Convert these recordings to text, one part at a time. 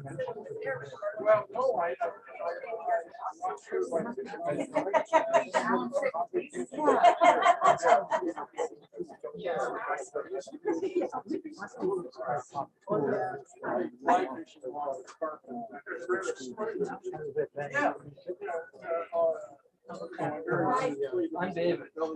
Well, no, I'm not sure what. I'm David. No,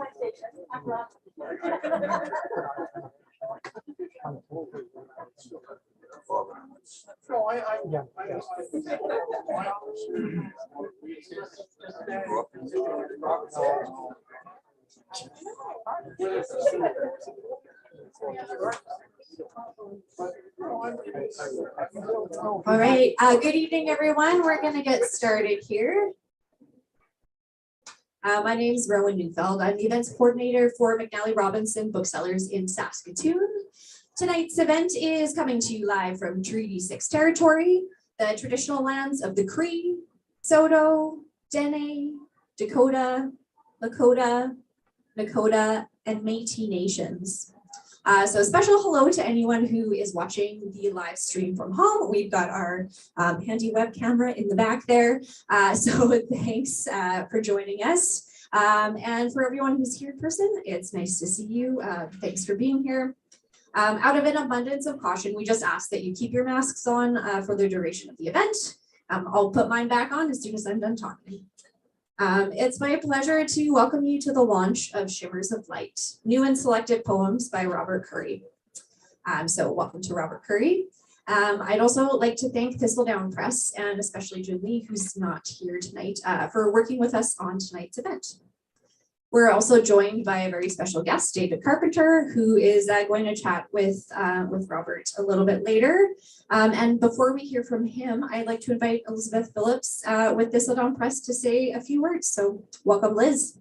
All right, good evening, everyone. We're going to get started here. My name is Rowan Neufeld. I'm the events coordinator for McNally Robinson Booksellers in Saskatoon. Tonight's event is coming to you live from Treaty 6 territory, the traditional lands of the Cree, Saulteaux, Dene, Dakota, Lakota, Nakota, and Métis nations. So a special hello to anyone who is watching the live stream from home. We've got our handy web camera in the back there. So thanks for joining us. And for everyone who's here in person, it's nice to see you. Thanks for being here. Out of an abundance of caution, we just ask that you keep your masks on for the duration of the event. I'll put mine back on as soon as I'm done talking. It's my pleasure to welcome you to the launch of Shimmers of Light, new and selected poems by Robert Currie. So welcome to Robert Currie. I'd also like to thank Thistledown Press and especially Jubilee, who's not here tonight, for working with us on tonight's event. We're also joined by a very special guest, David Carpenter, who is going to chat with Robert a little bit later. And before we hear from him, I'd like to invite Elizabeth Phillips with Thistledown Press to say a few words. So welcome, Liz.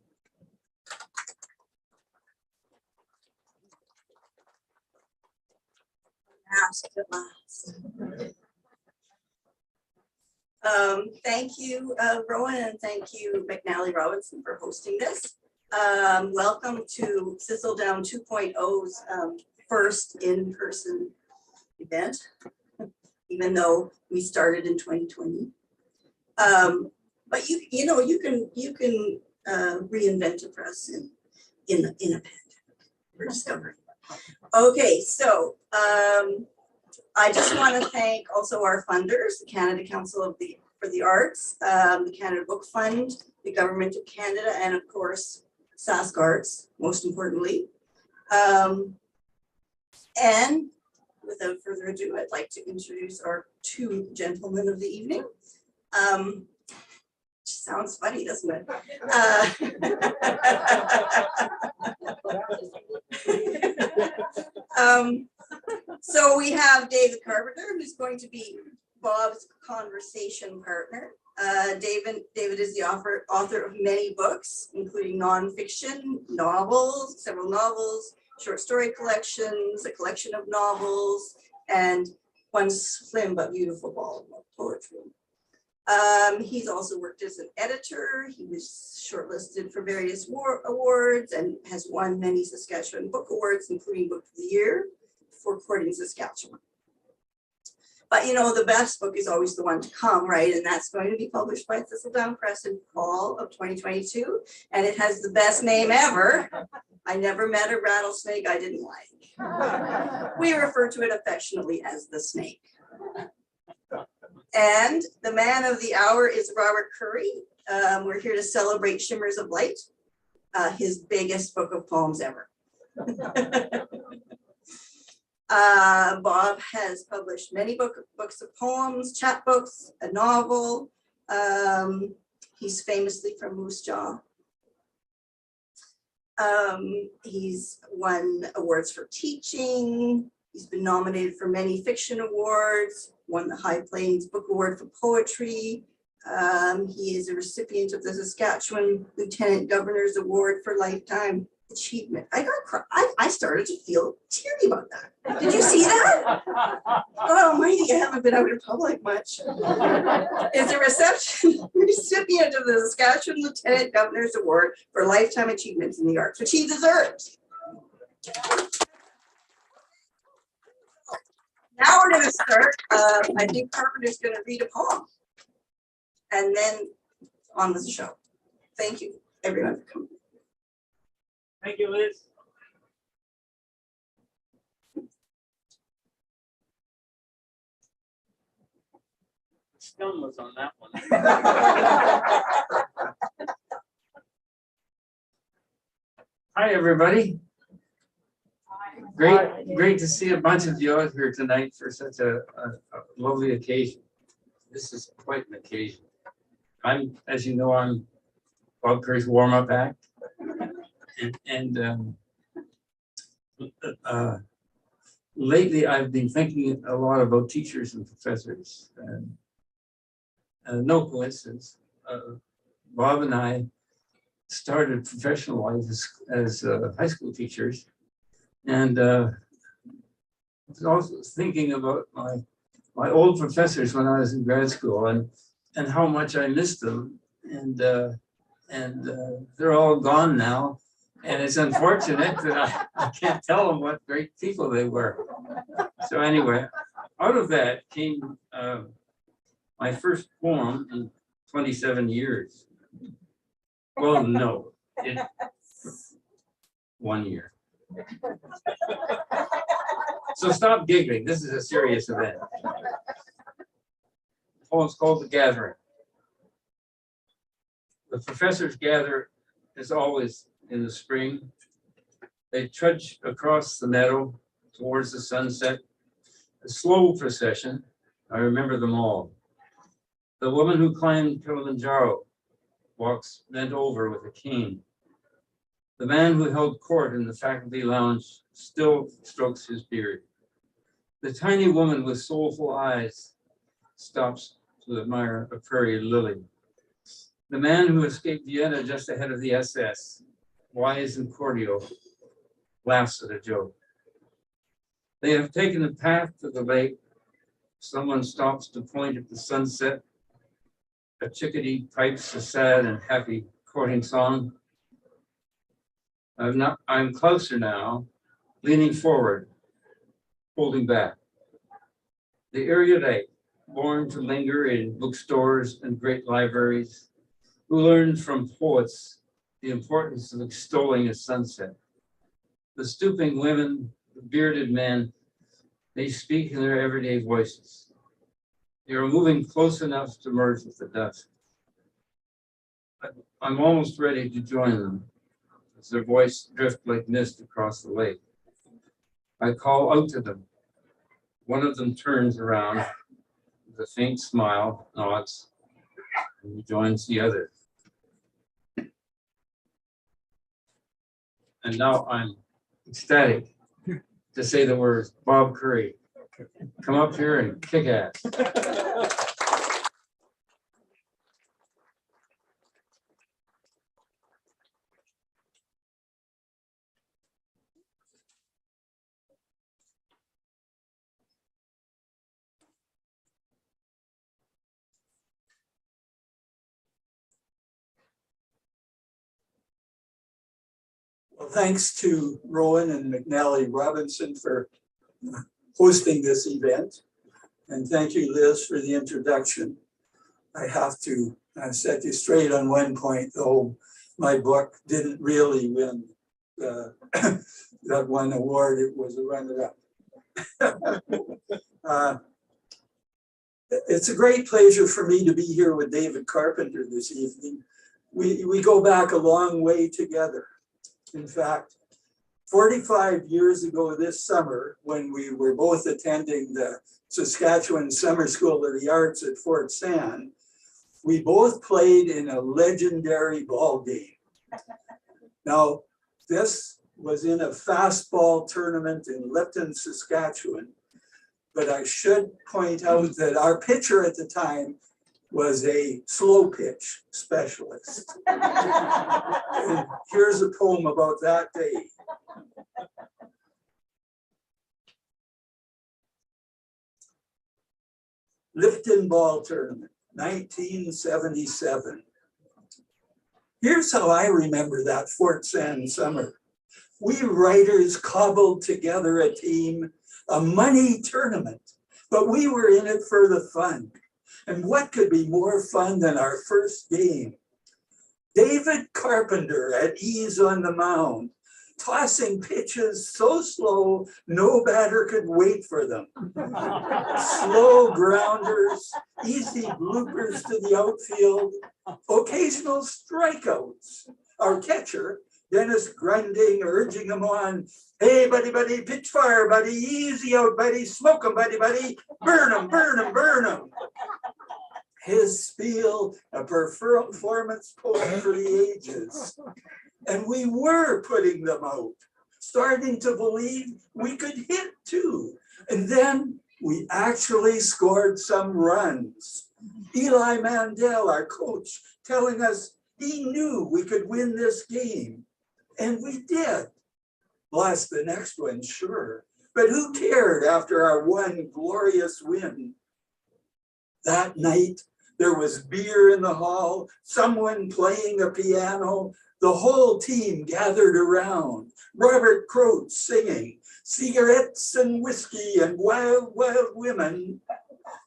At last. Thank you, Rowan, and thank you, McNally Robinson, for hosting this. Welcome to Thistledown 2.0's first in-person event, even though we started in 2020. But you know you can reinvent a press in a pandemic. We're discovering. Okay, so I just want to thank also our funders, the Canada Council for the Arts, the Canada Book Fund, the Government of Canada, and of course, Sask Arts, most importantly. And without further ado, I'd like to introduce our two gentlemen of the evening. Sounds funny, doesn't it? So we have David Carpenter, who's going to be Bob's conversation partner. David is the author of many books, including nonfiction, novels, several novels, short story collections, a collection of novels, and one slim but beautiful volume of poetry. He's also worked as an editor. He was shortlisted for various awards and has won many Saskatchewan Book Awards, including Book of the Year for Courting Saskatchewan. But you know, the best book is always the one to come, right? And that's going to be published by Thistledown Press in fall of 2022. And it has the best name ever. I never met a rattlesnake I didn't like. We refer to it affectionately as the snake. And the man of the hour is Robert Currie. We're here to celebrate Shimmers of Light, his biggest book of poems ever. Bob has published many books of poems, chapbooks, a novel. He's famously from Moose Jaw. He's won awards for teaching. He's been nominated for many fiction awards, won the High Plains Book Award for poetry. He is a recipient of the Saskatchewan Lieutenant Governor's Award for Lifetime Achievement. I started to feel teary about that. Did you see that? God almighty, I haven't been out in public much. Is a recipient of the Saskatchewan Lieutenant Governor's Award for Lifetime Achievements in the Arts, which he deserves. Now we're gonna start. I think Carpenter's gonna read a poem. And then on with the show. Thank you, everyone, for coming. Thank you, Liz. Stone was on that one. Hi, everybody. Great to see a bunch of you out here tonight for such a lovely occasion. This is quite an occasion. As you know, I'm Robert Currie's warm-up act. Lately, I've been thinking a lot about teachers and professors. No coincidence, Bob and I started professional life as high school teachers, and I was also thinking about my old professors when I was in grad school and how much I missed them, and they're all gone now. And it's unfortunate that I can't tell them what great people they were. So anyway, out of that came my first poem in 27 years. Well, no, 1 year. So stop giggling. This is a serious event. The poem's called The Gathering. The professors gather, as always, in the spring. They trudge across the meadow towards the sunset. A slow procession. I remember them all. The woman who climbed Kilimanjaro walks bent over with a cane. The man who held court in the faculty lounge still strokes his beard. The tiny woman with soulful eyes stops to admire a prairie lily. The man who escaped Vienna just ahead of the SS, wise and cordial, laughs at a joke. They have taken a path to the lake. Someone stops to point at the sunset. A chickadee pipes a sad and happy courting song. I'm closer now, leaning forward, holding back. The erudite, born to linger in bookstores and great libraries, who learned from poets the importance of extolling a sunset. The stooping women, the bearded men, they speak in their everyday voices. They are moving close enough to merge with the dusk. I'm almost ready to join them as their voice drifts like mist across the lake. I call out to them. One of them turns around with a faint smile, nods, and joins the other. And now I'm ecstatic to say the words, Bob Currie, come up here and kick ass. Well, thanks to Rowan and McNally Robinson for hosting this event. And thank you, Liz, for the introduction. I have to set you straight on one point, though. My book didn't really win that one award. It was a runner-up. It's a great pleasure for me to be here with David Carpenter this evening. We go back a long way together. In fact, 45 years ago this summer, when we were both attending the Saskatchewan Summer School of the Arts at Fort Sand, we both played in a legendary ball game. Now, this was in a fastball tournament in Lipton, Saskatchewan, but I should point out that our pitcher at the time was a slow pitch specialist. And here's a poem about that day. Lipton Ball Tournament, 1977. Here's how I remember that Fort Sand summer. We writers cobbled together a team a money tournament, but we were in it for the fun. And what could be more fun than our first game? David Carpenter at ease on the mound, tossing pitches so slow, no batter could wait for them. Slow grounders, easy bloopers to the outfield, occasional strikeouts. Our catcher, Dennis Grunding, urging him on, hey, buddy, buddy, pitch fire, buddy, easy out, buddy, smoke him, buddy, buddy, burn him, burn him, burn him. His spiel, a performance poem for the ages. And we were putting them out, starting to believe we could hit too. And then we actually scored some runs. Eli Mandel, our coach, telling us he knew we could win this game. And we did. Lost the next one, sure. But who cared after our one glorious win? That night, there was beer in the hall, someone playing a piano, the whole team gathered around, Robert Currie singing, cigarettes and whiskey and wild, wild women.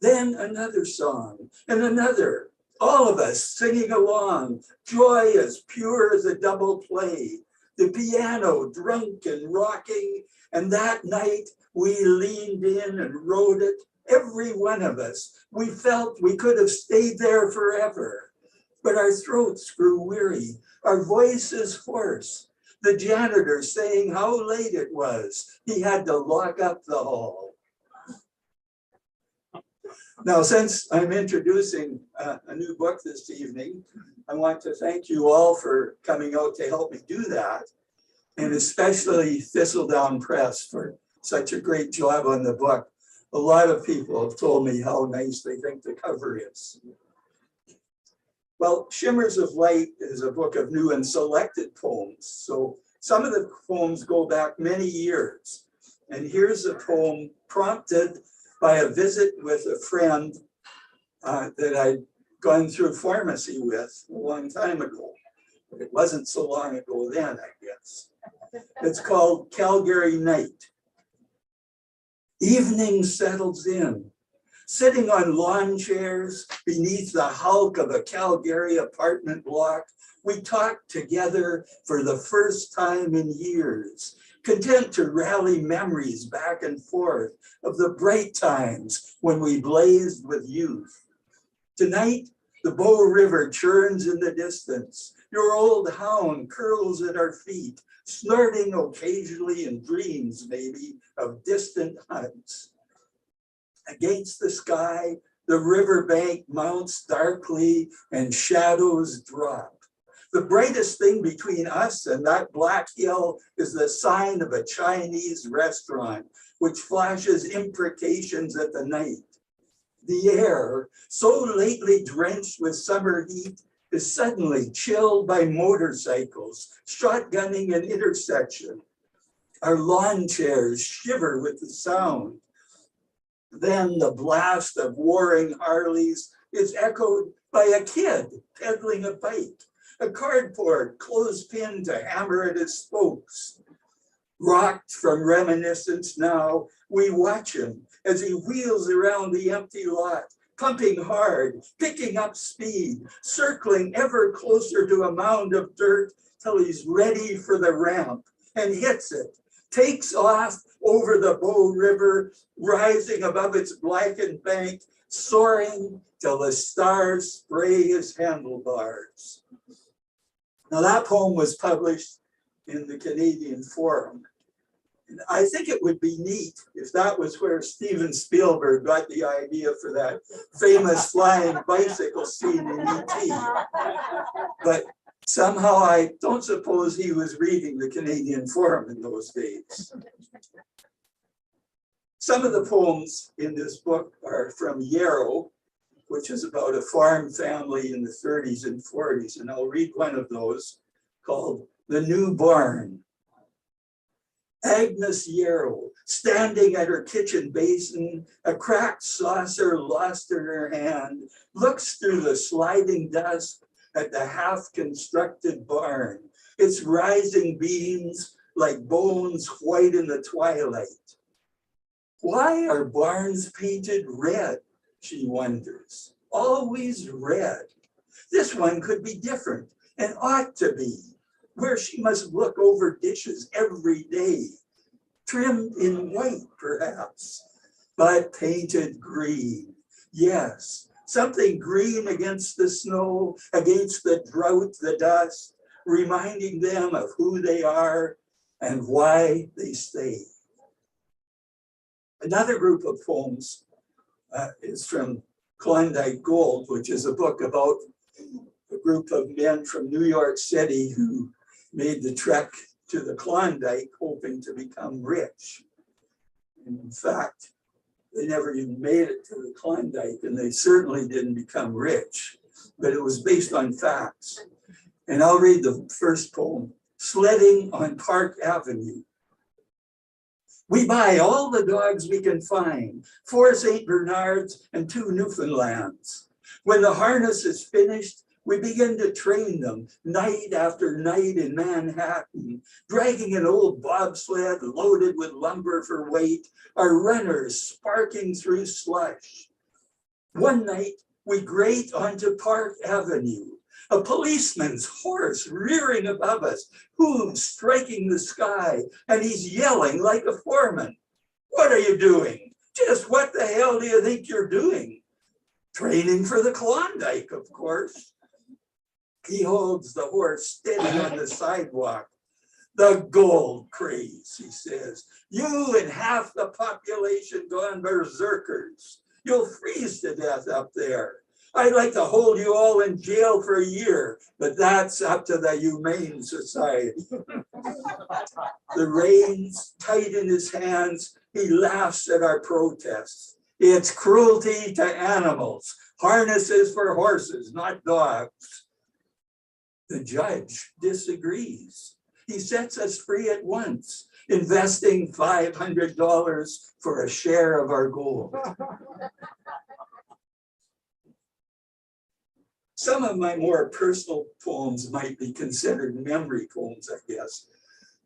Then another song and another, all of us singing along, joy as pure as a double play, the piano drunk and rocking, and that night we leaned in and wrote it, every one of us. We felt we could have stayed there forever, but our throats grew weary, our voices hoarse. The janitor saying how late it was, he had to lock up the hall. Now, since I'm introducing a new book this evening, I want to thank you all for coming out to help me do that, and especially Thistledown Press for such a great job on the book. A lot of people have told me how nice they think the cover is. Well, Shimmers of Light is a book of new and selected poems. So some of the poems go back many years. And here's a poem prompted by a visit with a friend that I'd gone through pharmacy with a long time ago. But it wasn't so long ago then, I guess. It's called Calgary Night. Evening settles in, sitting on lawn chairs beneath the hulk of a Calgary apartment block, we talk together for the first time in years, content to rally memories back and forth of the bright times when we blazed with youth. Tonight, the Bow River churns in the distance. Your old hound curls at our feet, snorting occasionally in dreams, maybe, of distant hunts. Against the sky, the riverbank mounts darkly and shadows drop. The brightest thing between us and that black hill is the sign of a Chinese restaurant, which flashes imprecations at the night. The air, so lately drenched with summer heat, is suddenly chilled by motorcycles, shotgunning an intersection. Our lawn chairs shiver with the sound. Then the blast of warring Harleys is echoed by a kid pedaling a bike, a cardboard clothespin to hammer at his spokes. Rocked from reminiscence now, we watch him as he wheels around the empty lot, pumping hard, picking up speed, circling ever closer to a mound of dirt till he's ready for the ramp and hits it, takes off over the Bow River, rising above its blackened bank, soaring till the stars spray his handlebars. Now that poem was published in the Canadian Forum. And I think it would be neat if that was where Steven Spielberg got the idea for that famous flying bicycle scene in E.T. But somehow I don't suppose he was reading the Canadian Forum in those days. Some of the poems in this book are from Yarrow, which is about a farm family in the 30s and 40s. And I'll read one of those called The New Barn. Agnes Yarrow, standing at her kitchen basin, a cracked saucer lost in her hand, looks through the sliding dust at the half-constructed barn, its rising beams like bones white in the twilight. Why are barns painted red? She wonders. Always red. This one could be different and ought to be, where she must look over dishes every day, trimmed in white perhaps, but painted green. Yes, something green against the snow, against the drought, the dust, reminding them of who they are and why they stay. Another group of poems is from Klondike Gold, which is a book about a group of men from New York City who made the trek to the Klondike hoping to become rich. And in fact, they never even made it to the Klondike, and they certainly didn't become rich, but it was based on facts. And I'll read the first poem, Sledding on Park Avenue. We buy all the dogs we can find, 4 St. Bernards and 2 Newfoundlands. When the harness is finished, we begin to train them night after night in Manhattan, dragging an old bobsled loaded with lumber for weight, our runners sparking through slush. One night, we grate onto Park Avenue, a policeman's horse rearing above us, hooves striking the sky, and he's yelling like a foreman. What are you doing? Just what the hell do you think you're doing? Training for the Klondike, of course. He holds the horse steady on the sidewalk. The gold craze, he says. You and half the population gone berserkers. You'll freeze to death up there. I'd like to hold you all in jail for a year, but that's up to the Humane Society. The reins tight in his hands, he laughs at our protests. It's cruelty to animals. Harnesses for horses, not dogs. The judge disagrees. He sets us free at once, investing $500 for a share of our gold. Some of my more personal poems might be considered memory poems, I guess.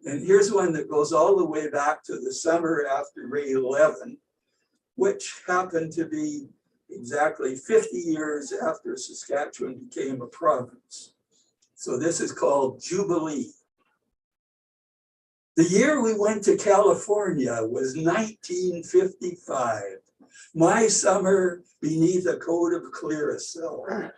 And here's one that goes all the way back to the summer after Ray 11, which happened to be exactly 50 years after Saskatchewan became a province. So this is called Jubilee. The year we went to California was 1955. My summer beneath a coat of Clearasil.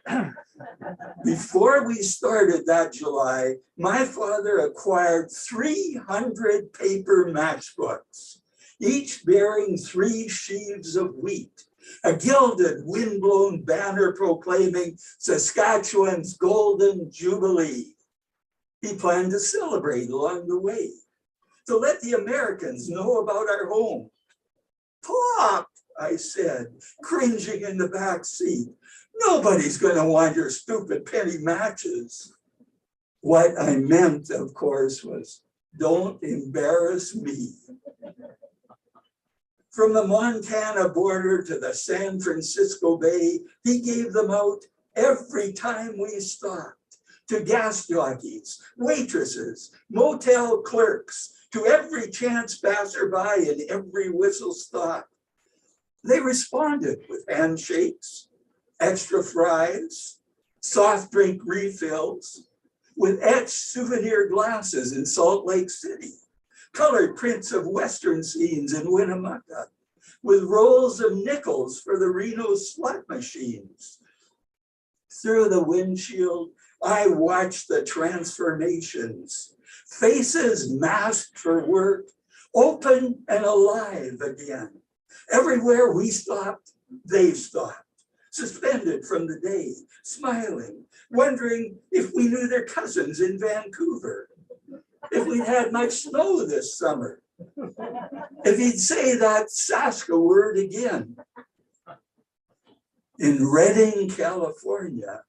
Before we started that July, my father acquired 300 paper matchbooks, each bearing 3 sheaves of wheat, a gilded, windblown banner proclaiming Saskatchewan's golden Jubilee. He planned to celebrate along the way, to let the Americans know about our home. Pop, I said, cringing in the back seat. Nobody's going to want your stupid penny matches. What I meant, of course, was don't embarrass me. From the Montana border to the San Francisco Bay, he gave them out every time we stopped, to gas jockeys, waitresses, motel clerks, to every chance passerby and every whistle stop. They responded with handshakes, extra fries, soft drink refills, with etched souvenir glasses in Salt Lake City, colored prints of Western scenes in Winnemucca, with rolls of nickels for the Reno slut machines. Through the windshield, I watched the transformations, faces masked for work, open and alive again. Everywhere we stopped, they stopped, suspended from the day, smiling, wondering if we knew their cousins in Vancouver, if we'd had much snow this summer, if he'd say that Saska word again. In Redding, California,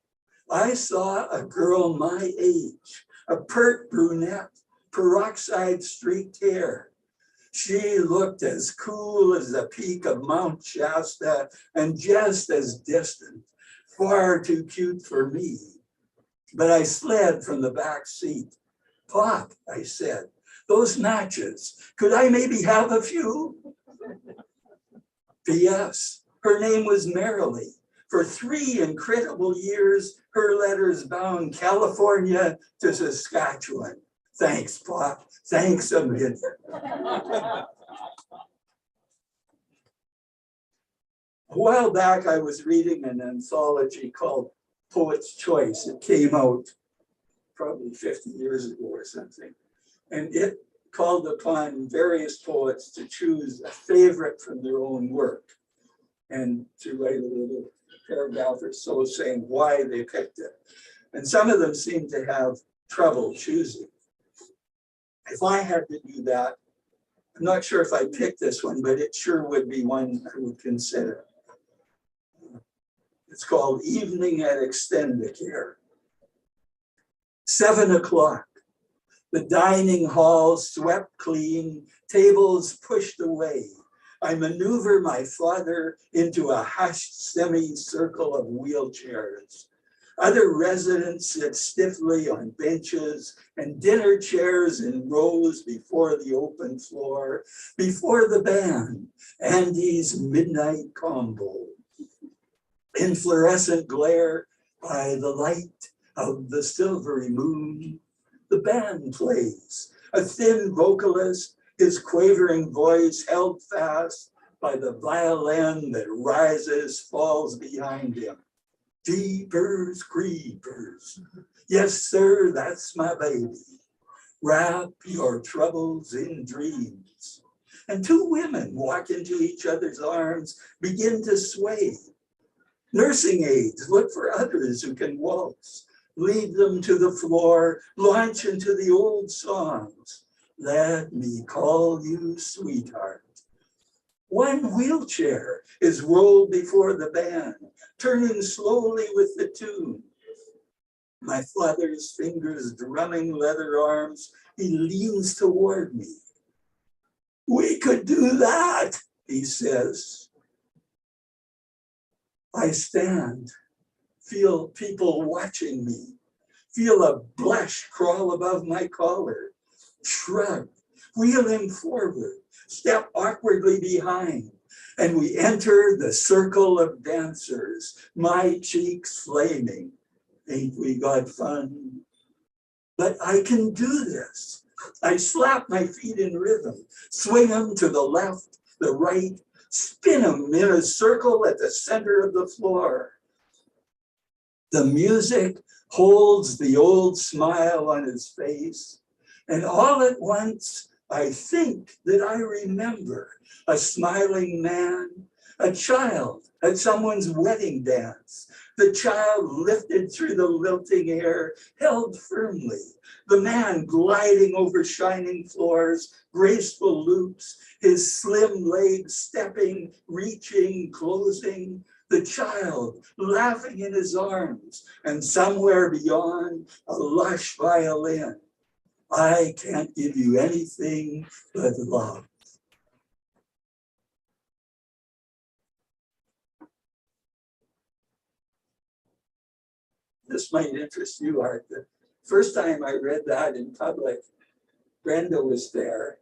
I saw a girl my age, a pert brunette, peroxide streaked hair. She looked as cool as the peak of Mount Shasta and just as distant, far too cute for me. But I slid from the back seat. Pop, I said, those matches, could I maybe have a few? P.S. Her name was Marilee. For 3 incredible years, her letters bound California to Saskatchewan. Thanks, Pop. Thanks a million. A while back, I was reading an anthology called Poet's Choice. It came out probably 50 years ago or something. And it called upon various poets to choose a favorite from their own work and to write a little paragraph or so saying why they picked it. And some of them seemed to have trouble choosing. If I had to do that, I'm not sure if I picked this one, but it sure would be one I would consider. It's called Evening at Extendicare. 7 o'clock. The dining hall swept clean, tables pushed away. I maneuver my father into a hushed semicircle of wheelchairs. Other residents sit stiffly on benches and dinner chairs in rows before the open floor, before the band, Andy's Midnight Combo. In fluorescent glare by the light of the silvery moon, the band plays, a thin vocalist, his quavering voice held fast by the violin that rises, falls behind him. Jeepers creepers, yes sir, that's my baby. Wrap your troubles in dreams. And 2 women walk into each other's arms, begin to sway. Nursing aides look for others who can waltz, lead them to the floor, launch into the old songs. Let me call you sweetheart. 1 wheelchair is rolled before the band, turning slowly with the tune. My father's fingers drumming leather arms, he leans toward me. We could do that, he says. I stand, feel people watching me, feel a blush crawl above my collar, shrug, wheel him forward, step awkwardly behind, and we enter the circle of dancers, my cheeks flaming. Ain't we got fun? But I can do this. I slap my feet in rhythm, swing them to the left, the right, spin them in a circle at the center of the floor. The music holds the old smile on his face, and all at once, I think that I remember a smiling man, a child at someone's wedding dance, the child lifted through the lilting air, held firmly, the man gliding over shining floors, graceful loops, his slim legs stepping, reaching, closing, the child laughing in his arms, and somewhere beyond, a lush violin. I can't give you anything but love. This might interest you, Art. The first time I read that in public, Brenda was there,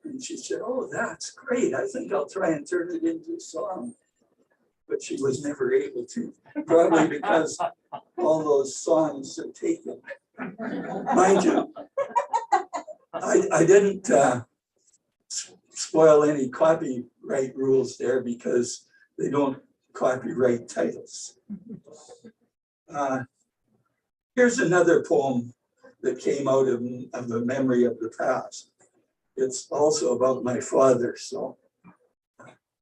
and she said, "Oh, that's great. I think I'll try and turn it into a song." But she was never able to, probably because all those songs are taken. Mind you, I didn't spoil any copyright rules there because they don't copyright titles. Here's another poem that came out of the memory of the past. It's also about my father, so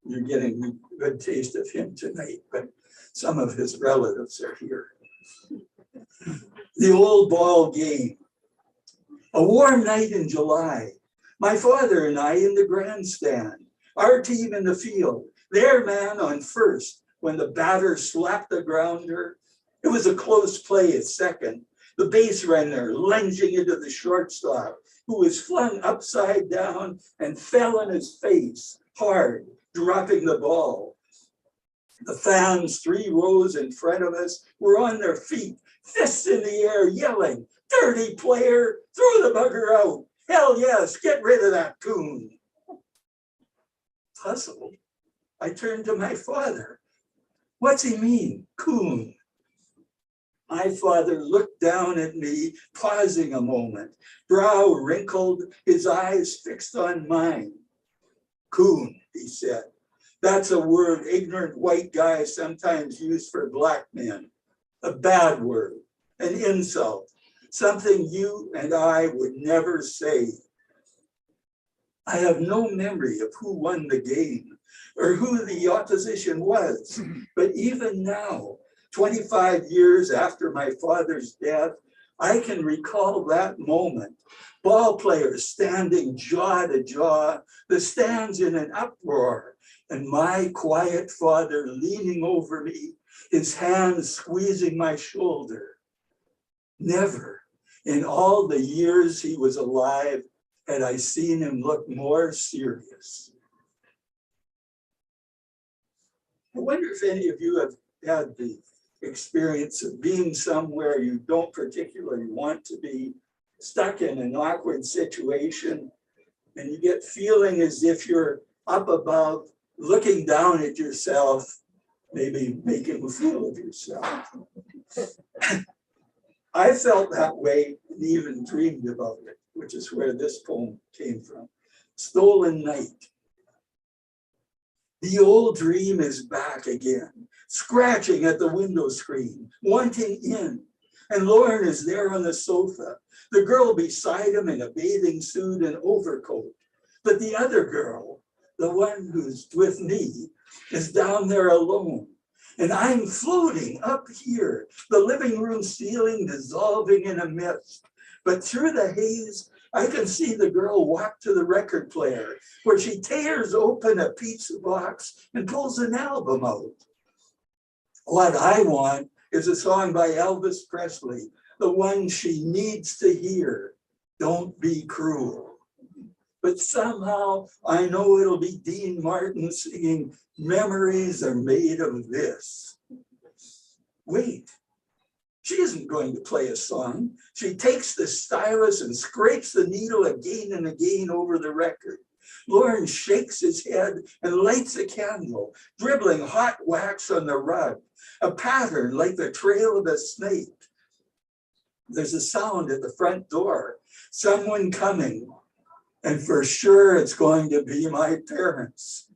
you're getting a good taste of him tonight, but some of his relatives are here. The old ball game. A warm night in July. My father and I in the grandstand. Our team in the field. Their man on first when the batter slapped the grounder. It was a close play at second. The base runner lunging into the shortstop, who was flung upside down and fell on his face hard, dropping the ball. The fans 3 rows in front of us were on their feet, fists in the air, yelling, "Dirty player, throw the bugger out. Hell yes, get rid of that coon." Puzzled, I turned to my father. What's he mean, coon? My father looked down at me, pausing a moment, brow wrinkled, his eyes fixed on mine. Coon, he said. That's a word ignorant white guys sometimes use for black men. A bad word, an insult, something you and I would never say. I have no memory of who won the game or who the opposition was, but even now, 25 years after my father's death, I can recall that moment. Ball players standing jaw to jaw, the stands in an uproar, and my quiet father leaning over me, his hands squeezing my shoulder. Never in all the years he was alive had I seen him look more serious. I wonder if any of you have had the experience of being somewhere you don't particularly want to be, stuck in an awkward situation, and you get feeling as if you're up above, looking down at yourself, maybe making a fool of yourself. I felt that way and even dreamed about it, which is where this poem came from. Stolen Night. The old dream is back again, scratching at the window screen, wanting in. And Lauren is there on the sofa, the girl beside him in a bathing suit and overcoat. But the other girl, the one who's with me, is down there alone. And I'm floating up here, the living room ceiling dissolving in a mist. But through the haze, I can see the girl walk to the record player, where she tears open a pizza box and pulls an album out. What I want is a song by Elvis Presley, the one she needs to hear, Don't Be Cruel. But somehow I know it'll be Dean Martin singing Memories Are Made of This. Wait, she isn't going to play a song. She takes the stylus and scrapes the needle again and again over the record. Lauren shakes his head and lights a candle, dribbling hot wax on the rug, a pattern like the trail of a snake. There's a sound at the front door, someone coming, and for sure it's going to be my parents.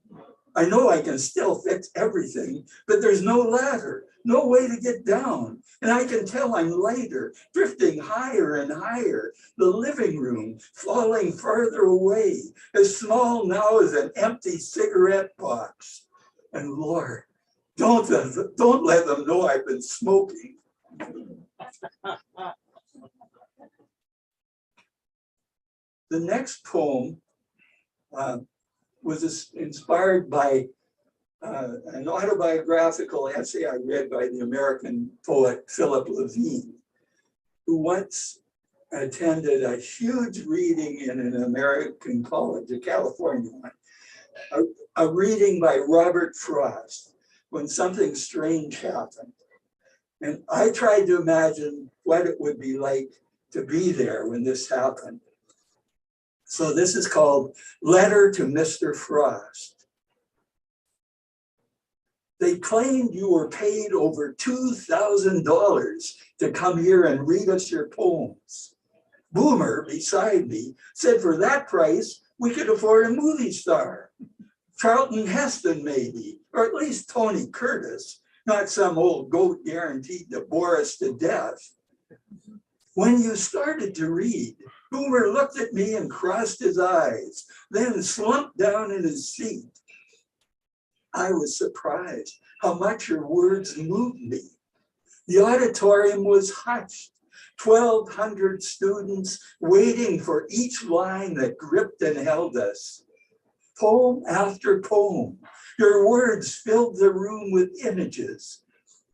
I know I can still fix everything, but there's no ladder, no way to get down. And I can tell I'm lighter, drifting higher and higher, the living room falling farther away, as small now as an empty cigarette box. And Lord, don't let them know I've been smoking. The next poem was inspired by an autobiographical essay I read by the American poet Phillips, who once attended a huge reading in an American college, a California one, a reading by Robert Frost, when something strange happened. And I tried to imagine what it would be like to be there when this happened. So this is called Letter to Mr. Frost. They claimed you were paid over $2,000 to come here and read us your poems. Boomer, beside me, said for that price, we could afford a movie star. Charlton Heston maybe, or at least Tony Curtis, not some old goat guaranteed to bore us to death. When you started to read, Boomer looked at me and crossed his eyes, then slumped down in his seat. I was surprised how much your words moved me. The auditorium was hushed, 1,200 students waiting for each line that gripped and held us. Poem after poem, your words filled the room with images.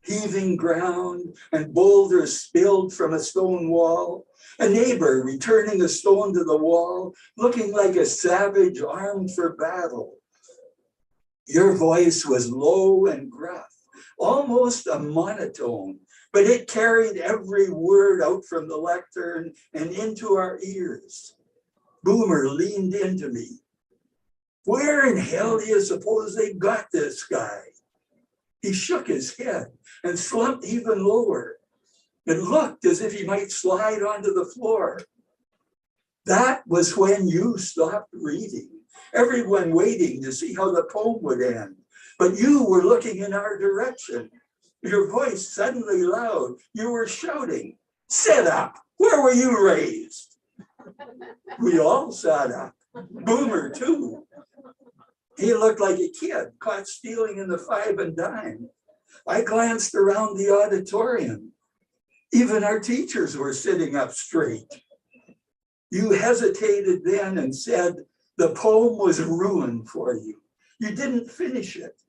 Heaving ground and boulders spilled from a stone wall, a neighbor returning a stone to the wall, looking like a savage armed for battle. Your voice was low and gruff, almost a monotone, but it carried every word out from the lectern and into our ears. Boomer leaned into me. Where in hell do you suppose they got this guy? He shook his head and slumped even lower. It looked as if he might slide onto the floor. That was when you stopped reading, everyone waiting to see how the poem would end. But you were looking in our direction. Your voice suddenly loud. You were shouting, "Sit up! Where were you raised?" We all sat up. Boomer too. He looked like a kid caught stealing in the 5 and dime. I glanced around the auditorium. Even our teachers were sitting up straight. You hesitated then and said the poem was ruined for you. You didn't finish it.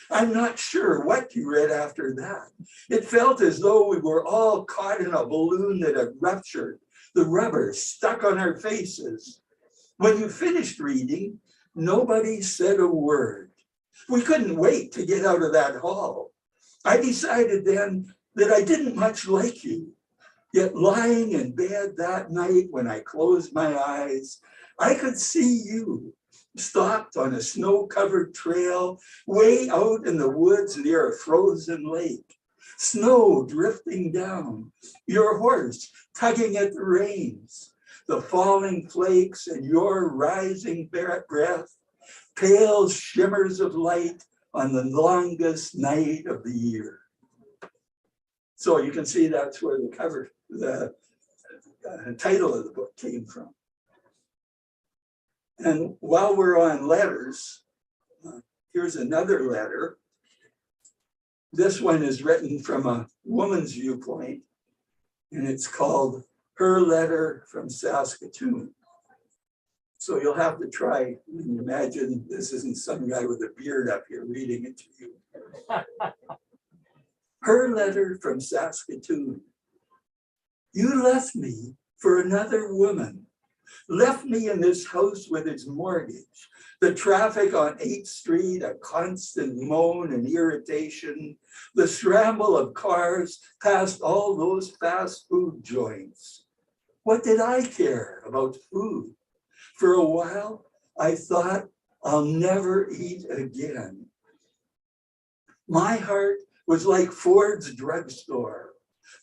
I'm not sure what you read after that. It felt as though we were all caught in a balloon that had ruptured. The rubber stuck on our faces. When you finished reading, nobody said a word. We couldn't wait to get out of that hall. I decided then that I didn't much like you. Yet lying in bed that night when I closed my eyes, I could see you stopped on a snow-covered trail way out in the woods near a frozen lake. Snow drifting down, your horse tugging at the reins, the falling flakes and your rising breath, pale shimmers of light on the longest night of the year. So you can see that's where the title of the book came from. And while we're on letters, here's another letter. This one is written from a woman's viewpoint, and it's called Her Letter from Saskatoon. So you'll have to try and imagine this isn't some guy with a beard up here reading it to you. Her letter from Saskatoon. You left me for another woman, left me in this house with its mortgage, the traffic on 8th Street, a constant moan and irritation, the scramble of cars past all those fast food joints. What did I care about food? For a while, I thought I'll never eat again. My heart was like Ford's drugstore.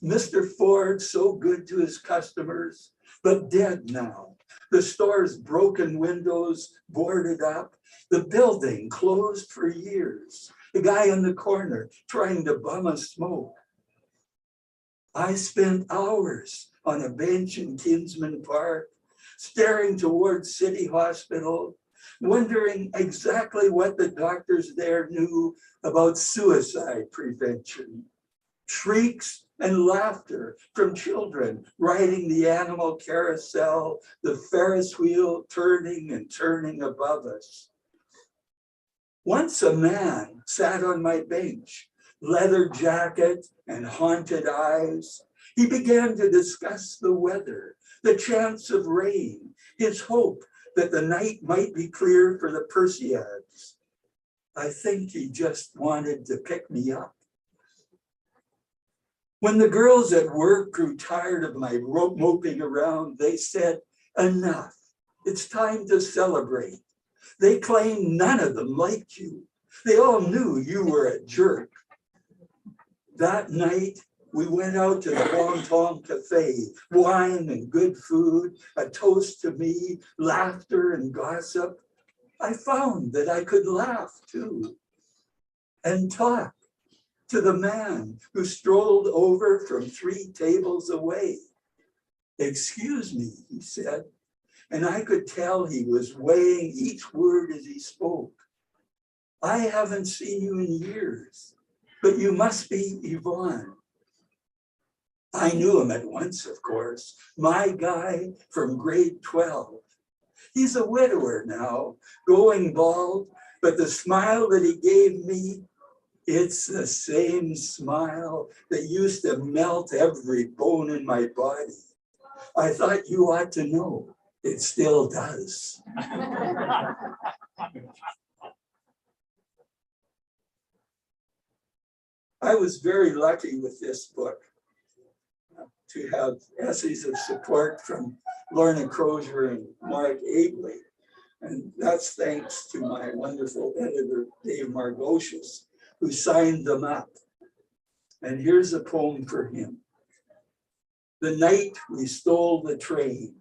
Mr. Ford, so good to his customers, but dead now. The store's broken windows boarded up, the building closed for years. The guy in the corner trying to bum a smoke. I spent hours on a bench in Kinsman Park, staring towards City Hospital, wondering exactly what the doctors there knew about suicide prevention. Shrieks and laughter from children riding the animal carousel, the Ferris wheel turning and turning above us. Once a man sat on my bench, leather jacket and haunted eyes. He began to discuss the weather, the chance of rain, his hope that the night might be clear for the Perseids. I think he just wanted to pick me up. When the girls at work grew tired of my moping around, they said, enough, it's time to celebrate. They claimed none of them liked you. They all knew you were a jerk. That night, we went out to the Bon Ton Cafe, wine and good food, a toast to me, laughter and gossip. I found that I could laugh too and talk to the man who strolled over from 3 tables away. Excuse me, he said, and I could tell he was weighing each word as he spoke. I haven't seen you in years, but you must be Yvonne. I knew him at once, of course, my guy from grade 12. He's a widower now, going bald, but the smile that he gave me, it's the same smile that used to melt every bone in my body. I thought you ought to know, it still does. I was very lucky with this book to have essays of support from Lorna Crozier and Mark Abley. And that's thanks to my wonderful editor, Dave Margocius, who signed them up. And here's a poem for him. The night we stole the train.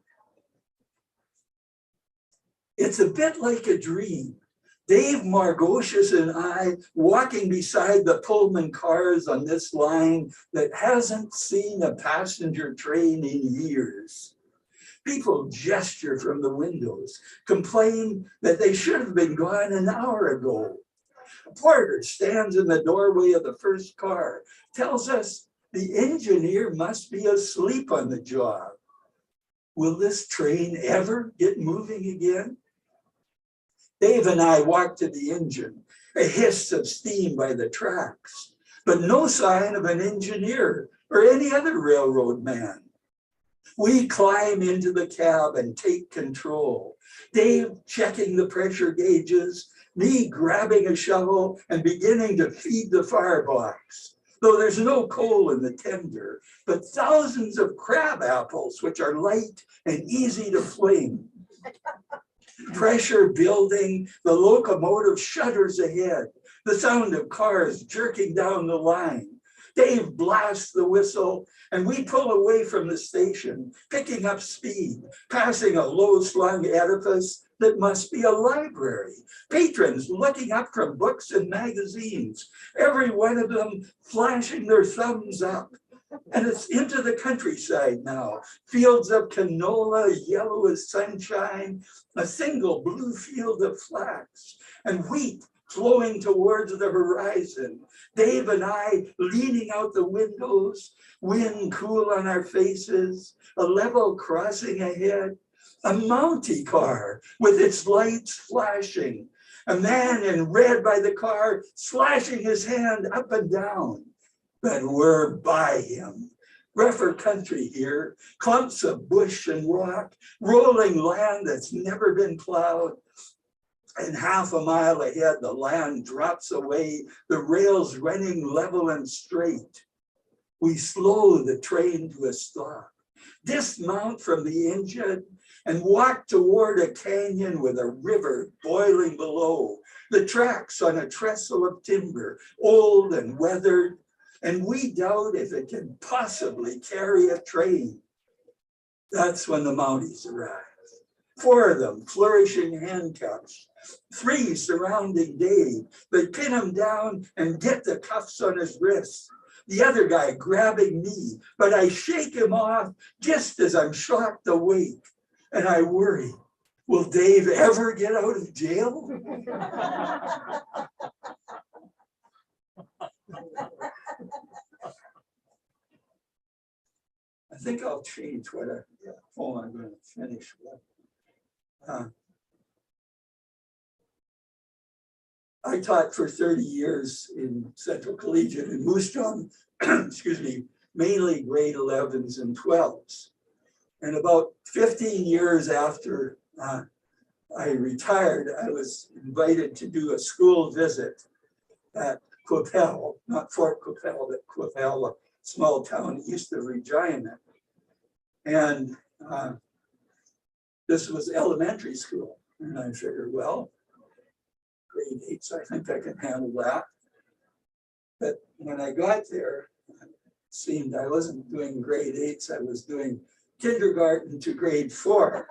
It's a bit like a dream. Dave Margocius and I walking beside the Pullman cars on this line that hasn't seen a passenger train in years. People gesture from the windows, complain that they should have been gone an hour ago. A porter stands in the doorway of the first car, tells us the engineer must be asleep on the job. Will this train ever get moving again? Dave and I walk to the engine, a hiss of steam by the tracks, but no sign of an engineer or any other railroad man. We climb into the cab and take control. Dave checking the pressure gauges, me grabbing a shovel and beginning to feed the firebox. Though there's no coal in the tender, but thousands of crab apples, which are light and easy to fling. Pressure building, the locomotive shudders ahead, the sound of cars jerking down the line. Dave blasts the whistle and we pull away from the station, picking up speed, passing a low-slung edifice that must be a library. Patrons looking up from books and magazines, every one of them flashing their thumbs up. And it's into the countryside now. Fields of canola, yellow as sunshine, a single blue field of flax, and wheat flowing towards the horizon. Dave and I leaning out the windows, wind cool on our faces, a level crossing ahead, a Mountie car with its lights flashing, a man in red by the car slashing his hand up and down. But we're by him. Rougher country here, clumps of bush and rock, rolling land that's never been plowed. And half a mile ahead, the land drops away, the rails running level and straight. We slow the train to a stop, dismount from the engine, and walk toward a canyon with a river boiling below. The tracks on a trestle of timber, old and weathered, and we doubt if it can possibly carry a train. That's when the Mounties arrive. 4 of them flourishing handcuffs, 3 surrounding Dave. They pin him down and get the cuffs on his wrists. The other guy grabbing me, but I shake him off just as I'm shocked awake. And I worry, will Dave ever get out of jail? I think I'll change what poem I'm going to finish with. I taught for 30 years in Central Collegiate in Moose Jaw, excuse me, mainly grade 11s and 12s. And about 15 years after I retired, I was invited to do a school visit at Qu'Appelle, not Fort Qu'Appelle, but Qu'Appelle, a small town east of Regina. And this was elementary school. And I figured, well, grade 8s, I think I can handle that. But when I got there, it seemed I wasn't doing grade 8s, I was doing kindergarten to grade 4.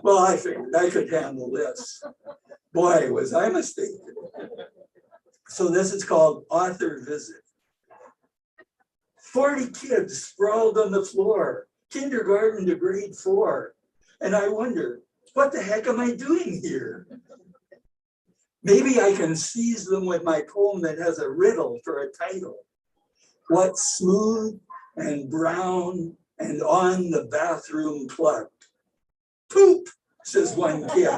Well, I figured I could handle this. Boy, was I mistaken. So this is called Author Visit. 40 kids sprawled on the floor, kindergarten to grade 4. And I wonder, what the heck am I doing here? Maybe I can seize them with my poem that has a riddle for a title. What's smooth and brown and on the bathroom plug? Poop, says one kid.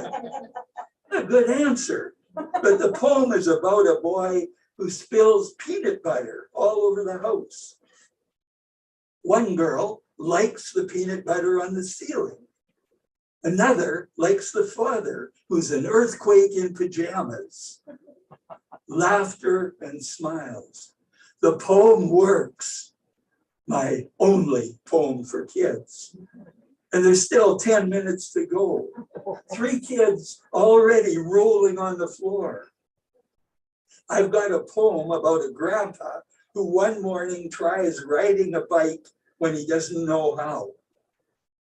A good answer. But the poem is about a boy who spills peanut butter all over the house. One girl likes the peanut butter on the ceiling. Another likes the father, who's an earthquake in pajamas. Laughter and smiles. The poem works. My only poem for kids. And there's still 10 minutes to go. 3 kids already rolling on the floor. I've got a poem about a grandpa who one morning tries riding a bike when he doesn't know how.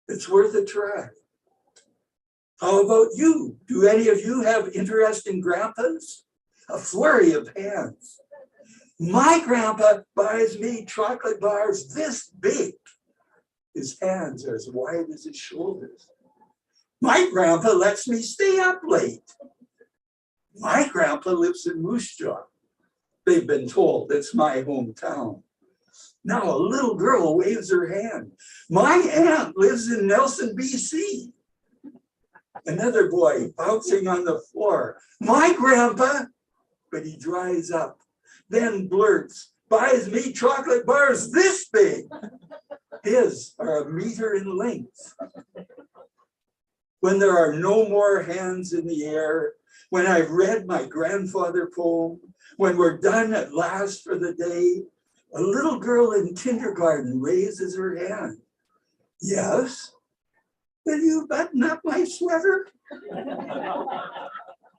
It's worth a try. How about you? Do any of you have interesting grandpas? A flurry of hands. My grandpa buys me chocolate bars this big. His hands are as wide as his shoulders. My grandpa lets me stay up late. My grandpa lives in Moose Jaw. They've been told it's my hometown. Now a little girl waves her hand. My aunt lives in Nelson, BC. Another boy bouncing on the floor. My grandpa, but he dries up, then blurts, buys me chocolate bars this big. His are a meter in length. When there are no more hands in the air, when I've read my grandfather poem, when we're done at last for the day, a little girl in kindergarten raises her hand. Yes? Will you button up my sweater?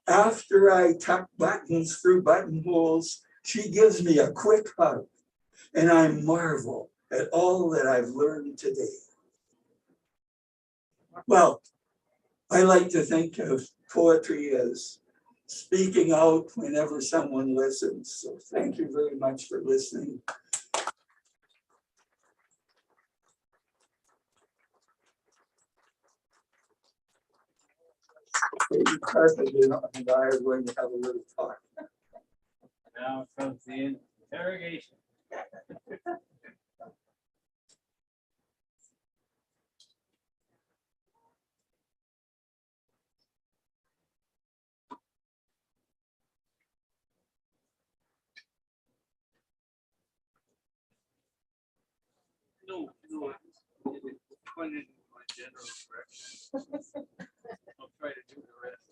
After I tuck buttons through buttonholes, she gives me a quick hug, and I marvel at all that I've learned today. Well, I like to think of poetry as speaking out whenever someone listens. So thank you very much for listening. David Carpenter and I are going to have a little talk. Now comes the interrogation. No, it pointed in my general direction. I'll try to do the rest.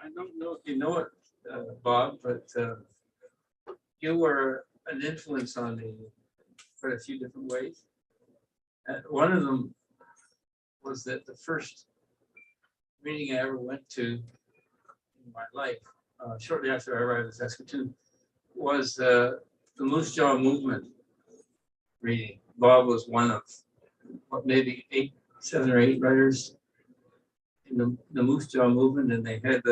I don't know if you know it, Bob, but you were an influence on me for a few different ways. One of them was that the first reading I ever went to in my life, shortly after I arrived in Saskatoon, was the Moose Jaw movement reading. Bob was one of what, maybe 7 or 8 writers in the Moose Jaw movement, and they had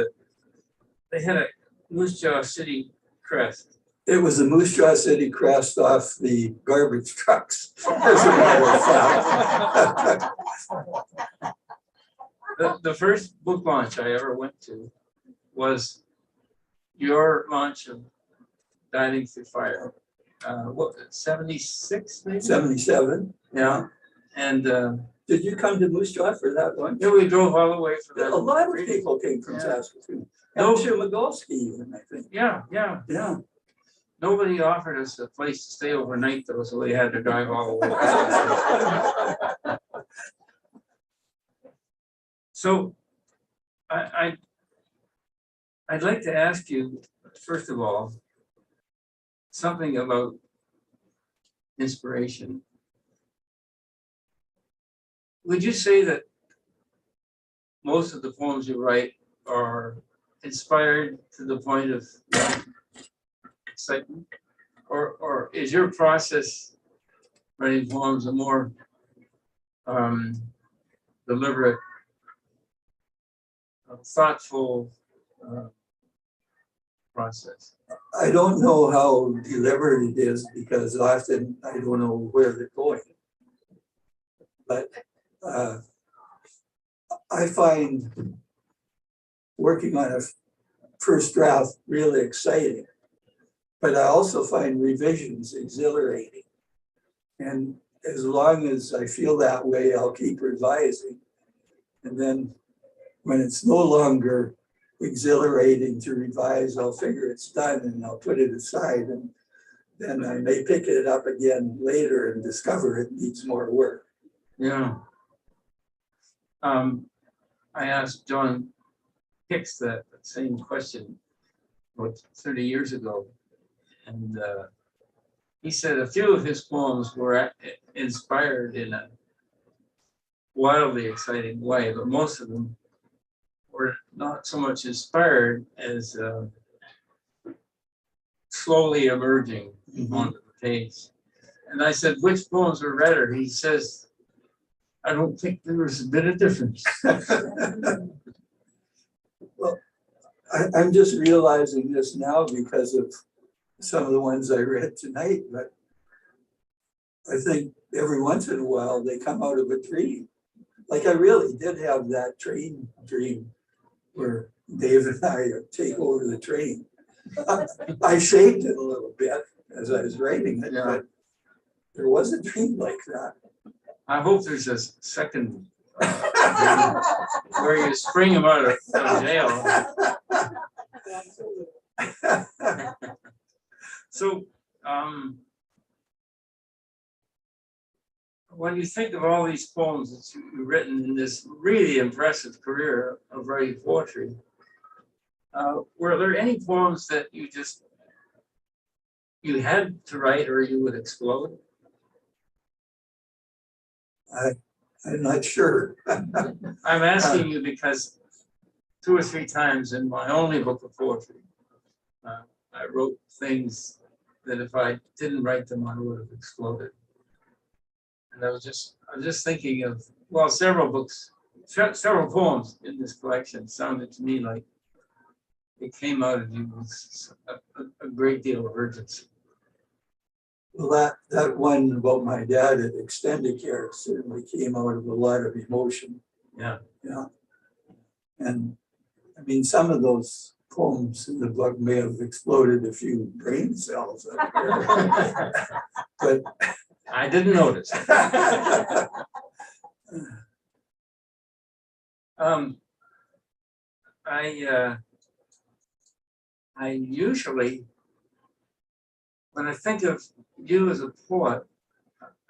a Moose Jaw city crest. It was the Moose Jaw City crest off the garbage trucks, as a matter of fact. The first book launch I ever went to was your launch of Diving Through Fire. What, 76 maybe? 77. Yeah. And Did you come to Moose Jaw for that one? yeah, we drove all the way for that. A lot of people came from Saskatoon. No. Elshire Magolsky even, I think. Yeah. Yeah. Nobody offered us a place to stay overnight though, so we had to drive all the way. So I'd like to ask you, first of all, something about inspiration. Would you say that most of the poems you write are inspired to the point of excitement? Or is your process writing poems a more deliberate, thoughtful process? I don't know how deliberate it is because often I don't know where they're going. But I find working on a first draft really exciting. But I also find revisions exhilarating. And as long as I feel that way, I'll keep revising. And then when it's no longer exhilarating to revise, I'll figure it's done and I'll put it aside. And then I may pick it up again later and discover it needs more work. Yeah. I asked John Hicks that same question. about 30 years ago. And he said a few of his poems were inspired in a wildly exciting way, but most of them were not so much inspired as slowly emerging onto the page. And I said, which poems were better? He says, I don't think there was a bit of difference. Well, I'm just realizing this now because of some of the ones I read tonight, but I think every once in a while they come out of a dream. Like I really did have that train dream where Dave and I take over the train. I shaped it a little bit as I was writing it, but there was a dream like that. I hope there's a second where you spring him out of jail. So, when you think of all these poems that you've written in this really impressive career of writing poetry, were there any poems that you had to write or you would explode? I'm not sure. I'm asking you because 2 or 3 times in my only book of poetry, I wrote things that if I didn't write them, I would have exploded. And I'm just thinking of, well, several several poems in this collection sounded to me like it came out of you with a great deal of urgency. Well, that one about my dad at extended care certainly came out of a lot of emotion. Yeah. Yeah. And I mean, some of those poems in the book may have exploded a few brain cells up there. But I didn't notice. I usually, when I think of you as a poet,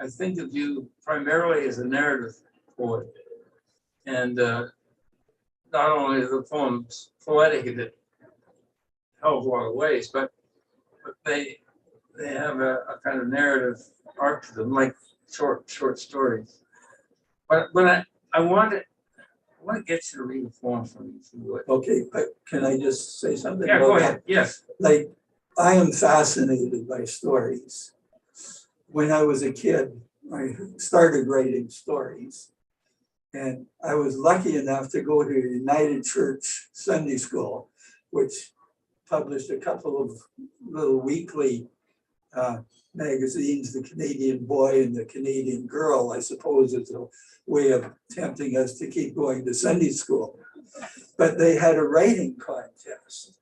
I think of you primarily as a narrative poet. And not only are the poems poetic in a hell of a lot of ways, but they have a kind of narrative arc to them, like short stories. But when I want to get you to read a poem for me, if you would. okay, but can I just say something? Yeah, about go that? ahead. Yes. Like, I am fascinated by stories. When I was a kid, I started writing stories. And I was lucky enough to go to United Church Sunday School, which published a couple of little weekly magazines, The Canadian Boy and The Canadian Girl, I suppose is a way of tempting us to keep going to Sunday school. But they had a writing contest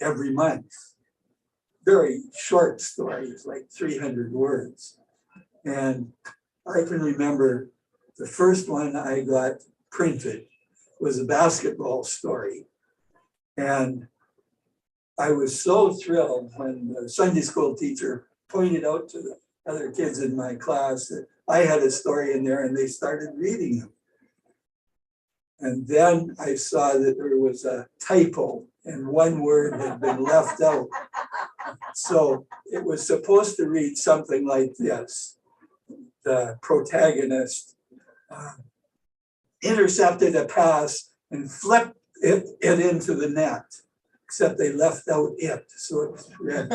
every month. Very short stories, like 300 words. And I can remember the first one I got printed was a basketball story. And I was so thrilled when the Sunday school teacher pointed out to the other kids in my class that I had a story in there and they started reading them. And then I saw that there was a typo and one word had been left out. So it was supposed to read something like this. The protagonist intercepted a pass and flipped it into the net, except they left out it. So it read,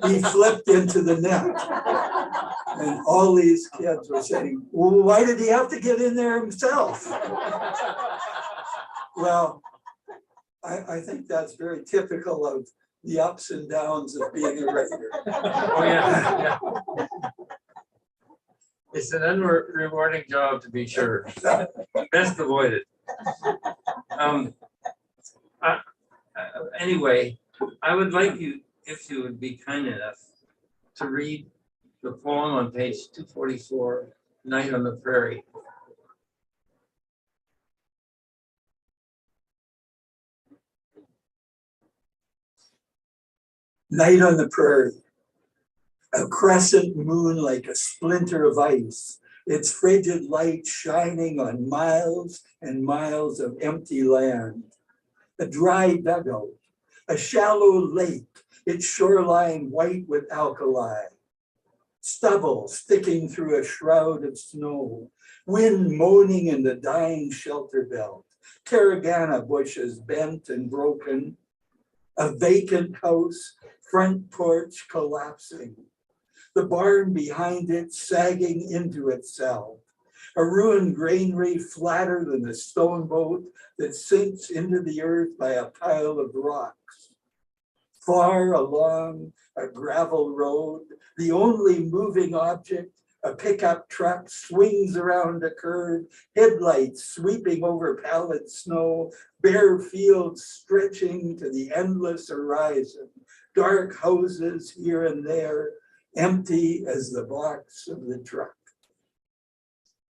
he flipped into the net. And all these kids were saying, well, why did he have to get in there himself? Well, I think that's very typical of the ups and downs of being a writer. Oh, yeah. It's an unrewarding job, to be sure. Best avoid it. Anyway, I would like you, if you would be kind enough, to read the poem on page 244, Night on the Prairie. Night on the prairie. A crescent moon like a splinter of ice, its frigid light shining on miles and miles of empty land. A dry dugout, A shallow lake, its shoreline white with alkali. Stubble sticking through a shroud of snow. Wind moaning in the dying shelter belt. Caragana bushes bent and broken. A vacant house, front porch collapsing. The barn behind it sagging into itself. A ruined granary flatter than a stone boat that sinks into the earth by a pile of rocks. Far along a gravel road, the only moving object, a pickup truck, swings around a curve, headlights sweeping over pallid snow, bare fields stretching to the endless horizon, dark houses here and there, empty as the box of the truck.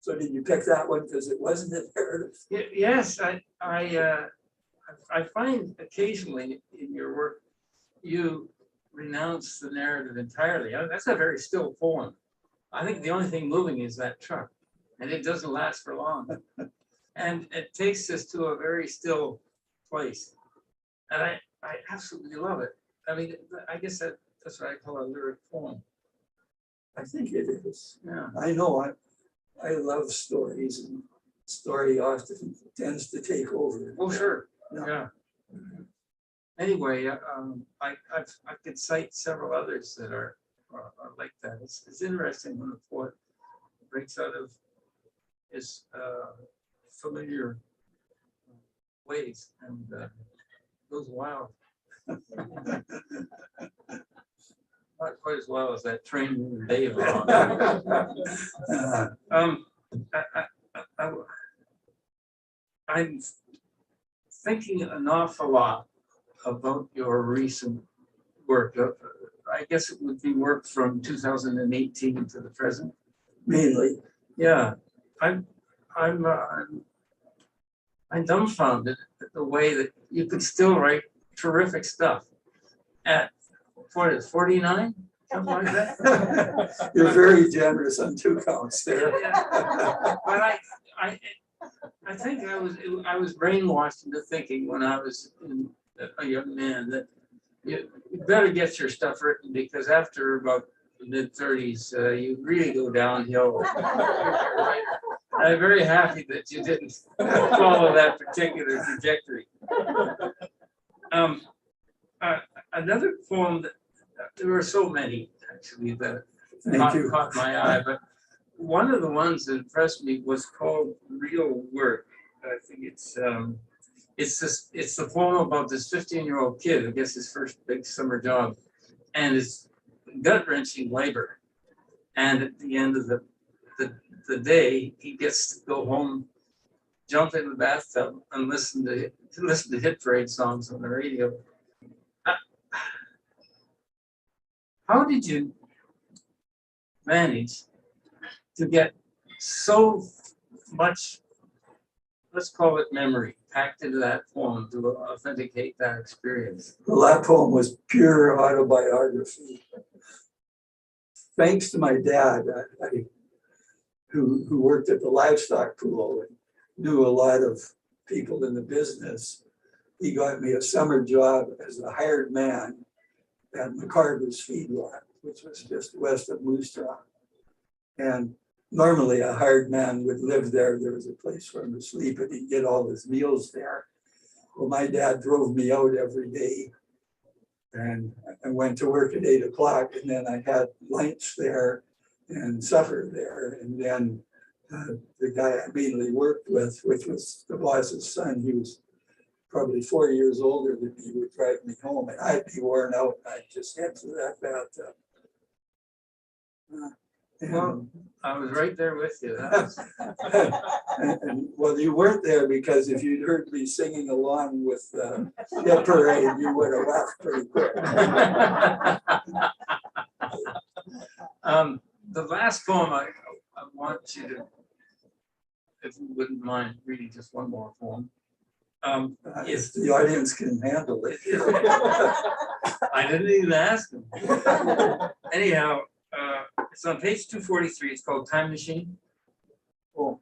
So did you pick that one because it wasn't a narrative? Yes, I find occasionally in your work, you renounce the narrative entirely. That's a very still poem. I think the only thing moving is that truck, and it doesn't last for long. And it takes us to a very still place. And I absolutely love it. I mean, I guess that's what I call a lyric poem. I think it is. Yeah. I know I love stories, and story often tends to take over. Oh, sure. Yeah. Yeah. Anyway, I could cite several others that are like that. It's interesting when a poet breaks out of his familiar ways and goes wild. Not quite as well as that train moving Dave along. I'm thinking an awful lot about your recent work. I guess it would be work from 2018 to the present. Mainly. Yeah, I'm dumbfounded at the way that you could still write terrific stuff at 49, something like that. You're very generous on 2 counts there. But I think I was brainwashed into thinking when I was a young man that you better get your stuff written, because after about the mid-30s, you really go downhill. I'm very happy that you didn't follow that particular trajectory. Another poem that there were so many actually that caught my eye, but one of the ones that impressed me was called "Real Work." I think it's the poem about this 15-year-old kid, I guess his first big summer job, and it's gut-wrenching labor. And at the end of the day, he gets to go home, jump in the bathtub, and listen to hit parade songs on the radio. How did you manage to get so much, let's call it memory, packed into that poem to authenticate that experience? Well, that poem was pure autobiography. Thanks to my dad, who worked at the livestock pool and knew a lot of people in the business, he got me a summer job as a hired man at McCarver's feedlot, which was just west of Moose Jaw. And normally a hired man would live there. There was a place for him to sleep and he'd get all his meals there. Well, my dad drove me out every day, and I went to work at 8 o'clock, and then I had lunch there and supper there. And then the guy I mainly worked with, which was the boss's son, he was probably 4 years older than me, would drive me home, and I'd be worn out. I'd just head to that bathtub. Well, I was right there with you. And well, you weren't there, because if you'd heard me singing along with Hit Parade, you would have laughed pretty quick. The last poem I want you to, if you wouldn't mind reading just one more poem. If the audience can handle it. I didn't even ask him. Anyhow, it's on page 243. It's called Time Machine. Oh.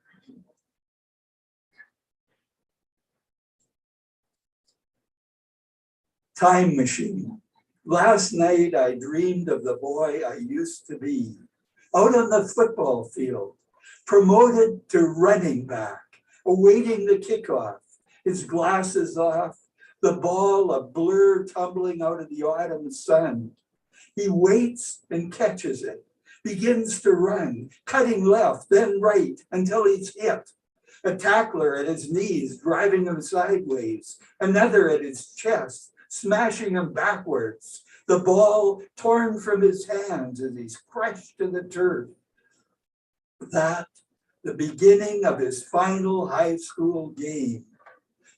Time machine. Last night I dreamed of the boy I used to be, out on the football field, promoted to running back, awaiting the kickoff, his glasses off, the ball a blur tumbling out of the autumn sun. He waits and catches it, begins to run, cutting left, then right, until he's hit. A tackler at his knees, driving him sideways, another at his chest, smashing him backwards. The ball torn from his hands as he's crushed to the turf. That, the beginning of his final high school game.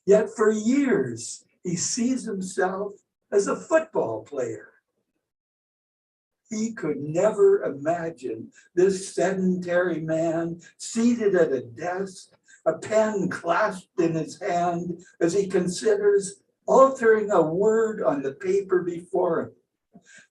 Yet for years, he sees himself as a football player. He could never imagine this sedentary man seated at a desk, a pen clasped in his hand as he considers altering a word on the paper before him.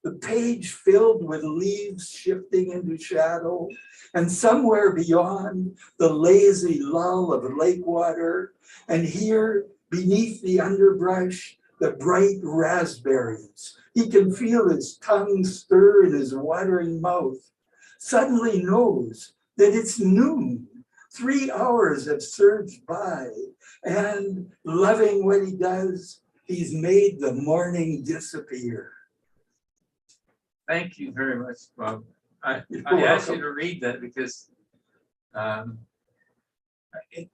The page filled with leaves shifting into shadow, and somewhere beyond the lazy lull of lake water, and here beneath the underbrush, the bright raspberries. He can feel his tongue stir in his watering mouth, suddenly knows that it's noon. 3 hours have surged by, and loving what he does, he's made the morning disappear. Thank you very much, Bob. I You're asked you welcome. to read that because it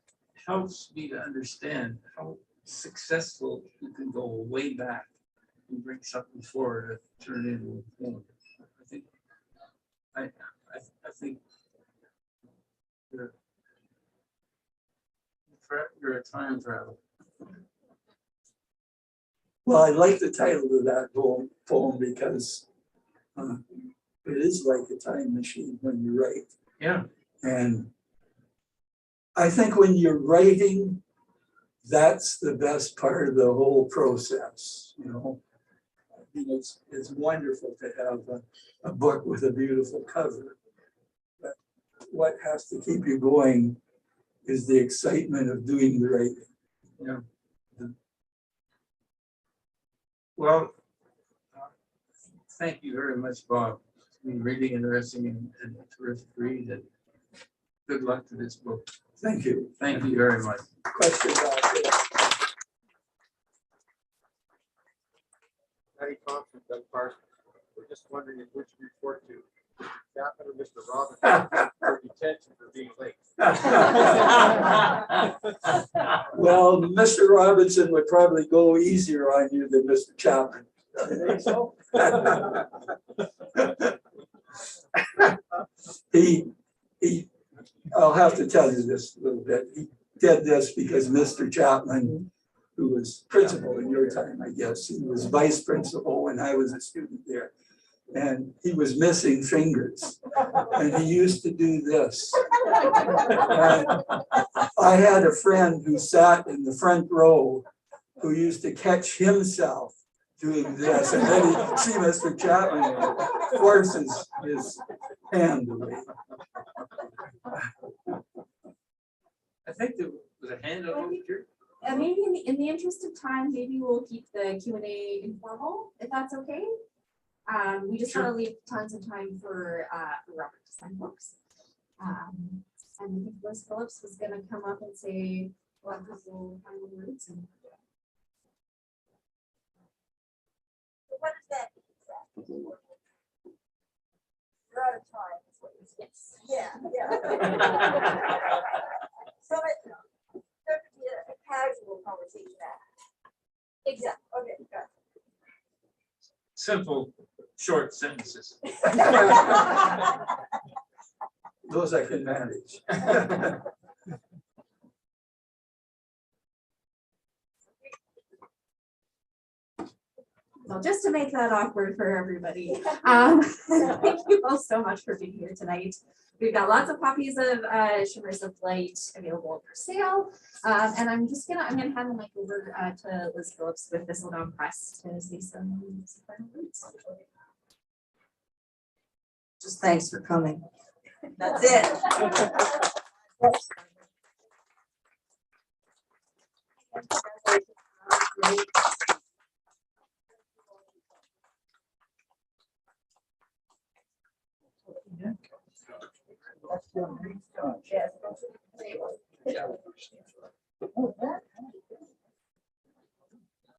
helps me to understand how successful you can go way back and bring something forward to turn into a poem. I think you're a time traveler. Well, I like the title of that poem because it is like a time machine when you write. Yeah. And I think when you're writing, that's the best part of the whole process, you know. I mean, it's wonderful to have a book with a beautiful cover. But what has to keep you going is the excitement of doing the writing. Yeah. Well, thank you very much, Bob. It's been really interesting and a terrific read. And good luck to this book. Thank you. Thank you very much. Questions out there? Patty Thompson, Doug Parsons. We're just wondering if which report to Chapman or Mr. Robinson for detention for being late. Well, Mr. Robinson would probably go easier on you than Mr. Chapman. You think so? I'll have to tell you this a little bit. He did this because Mr. Chapman, who was principal in your time, I guess, he was vice principal when I was a student there. And he was missing fingers. And he used to do this. And I had a friend who sat in the front row who used to catch himself doing this. And then he'd see Mr. Chapman force his hand away. I think there was a hand up over here. Maybe in the interest of time, maybe we'll keep the Q&A informal, if that's okay. We just want to leave tons of time for Robert to sign books. And I think Liz Phillips was going to come up and say a couple final words. And what does that mean? You're out of time. Is what you're saying. yes. Yeah. So there could be a casual conversation. Exactly. Okay. Got Simple, short sentences. Those I can manage. So just to make that awkward for everybody, thank you all so much for being here tonight. We've got lots of copies of Shimmers of Light available for sale. And I'm gonna hand the mic over to Liz Phillips with Thistledown Press to say some final words. Just thanks for coming. That's it. Oh, that